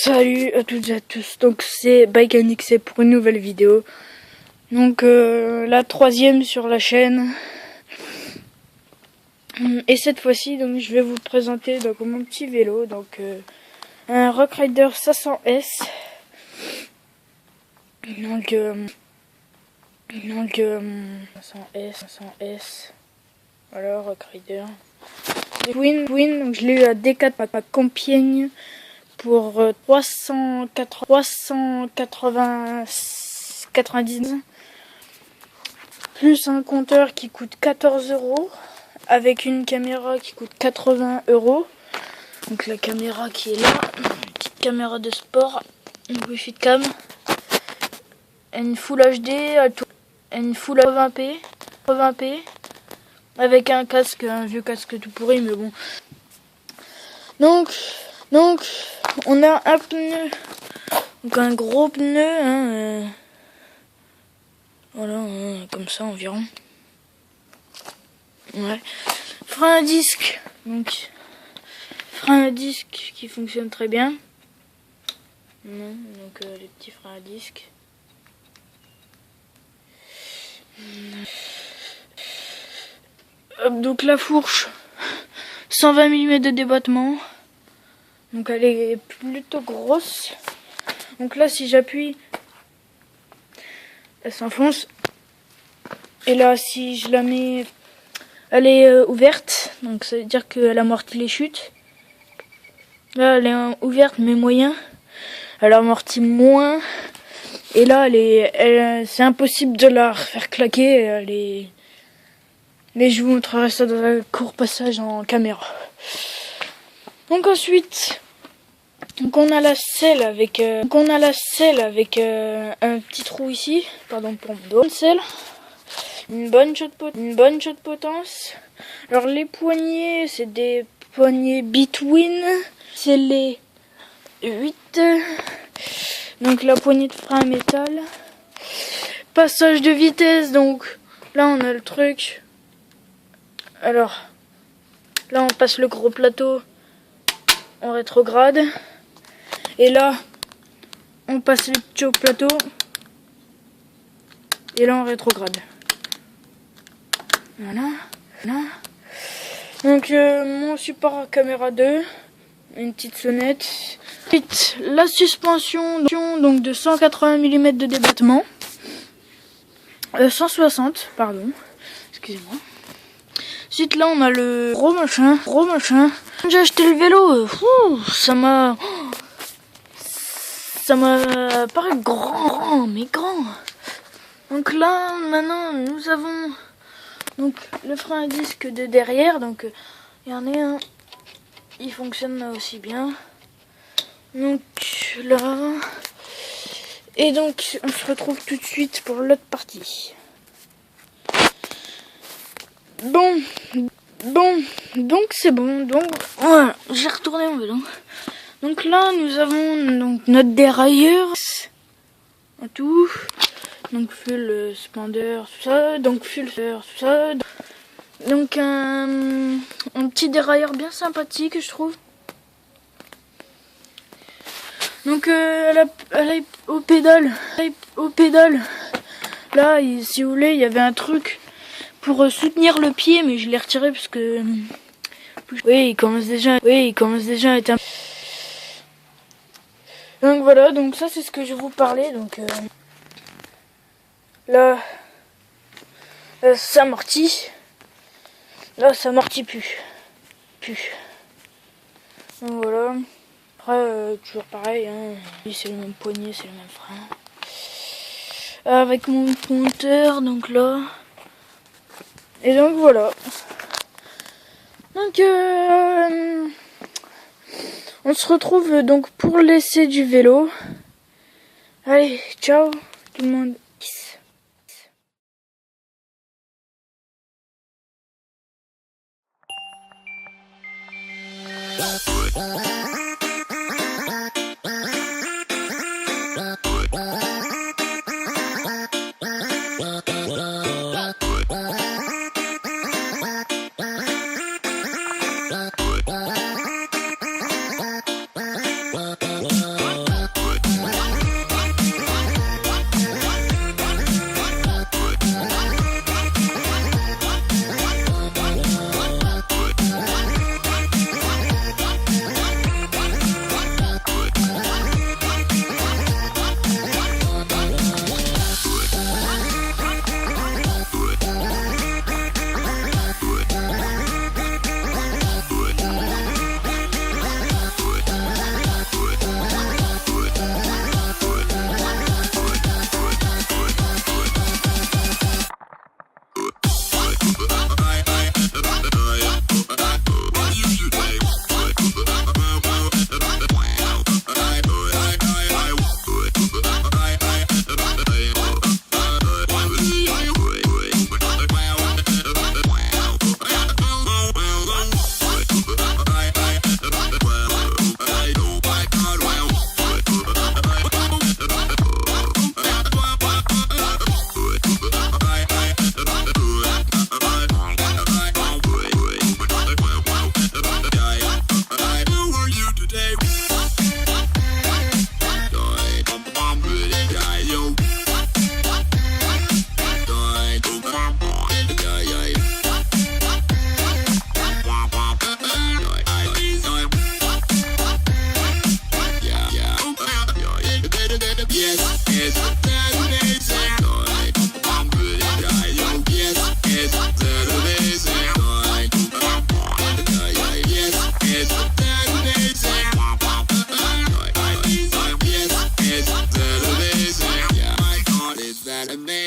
Salut à toutes et à tous, donc c'est BikeNXC pour une nouvelle vidéo. Donc la troisième sur la chaîne. Et cette fois-ci, donc je vais vous présenter donc mon petit vélo, donc un Rock Rider 500S. Donc 500S. Voilà, Rock Rider. Twin, donc je l'ai eu à D4 à Compiègne pour 399 plus un compteur qui coûte 14 € avec une caméra qui coûte 80 €. Donc la caméra qui est là, une petite caméra de sport, une wifi de cam, une Full HD, une Full 80p avec un casque, un vieux casque tout pourri, mais bon. Donc on a un pneu, donc un gros pneu, voilà, comme ça environ. Ouais. Frein à disque, donc frein à disque qui fonctionne très bien. Donc les petits freins à disque. Hop, donc la fourche, 120 mm de débattement. Donc elle est plutôt grosse. Donc là si j'appuie, elle s'enfonce. Et là si je la mets, elle est ouverte. Donc ça veut dire qu'elle amortit les chutes. Là elle est ouverte mais moyen. Elle amortit moins. Et là c'est impossible de la refaire claquer. Mais je vous montrerai ça dans un court passage en caméra. Donc ensuite, on a la selle avec un petit trou ici, pardon pour mon doigt. Une selle, une bonne shot de potence. Alors les poignées, c'est des poignées Between, c'est les 8. Donc la poignée de frein métal. Passage de vitesse, donc là on a le truc. Alors là on passe le gros plateau en rétrograde. Et là, on passe le petit au plateau. Et là, on rétrograde. Voilà. Donc, mon support caméra 2. Une petite sonnette. Ensuite, la suspension donc de 180 mm de débattement. 160, pardon. Excusez-moi. Ensuite, là, on a le gros machin. J'ai acheté le vélo. Ça m'a paru grand, mais grand. Donc là, maintenant, nous avons donc le frein à disque de derrière. Donc, il y en a un, il fonctionne là aussi bien. Donc là, et donc on se retrouve tout de suite pour l'autre partie. Bon, donc c'est bon. Donc voilà, j'ai retourné mon vélo. Donc là, nous avons donc notre dérailleur, tout. Donc full Splendor, tout ça. Donc Donc un petit dérailleur bien sympathique, je trouve. Donc elle est au pédale. Là, si vous voulez, il y avait un truc pour soutenir le pied, mais je l'ai retiré parce que oui, il commence déjà à être un... Donc voilà, donc ça c'est ce que je vous parlais. Donc là, ça amortit. Là, ça amortit plus. Donc voilà. Après, toujours pareil, c'est le même poignet, c'est le même frein. Avec mon compteur, donc là. Et donc voilà. Donc on se retrouve donc pour l'essai du vélo. Allez, ciao tout le monde. got a bad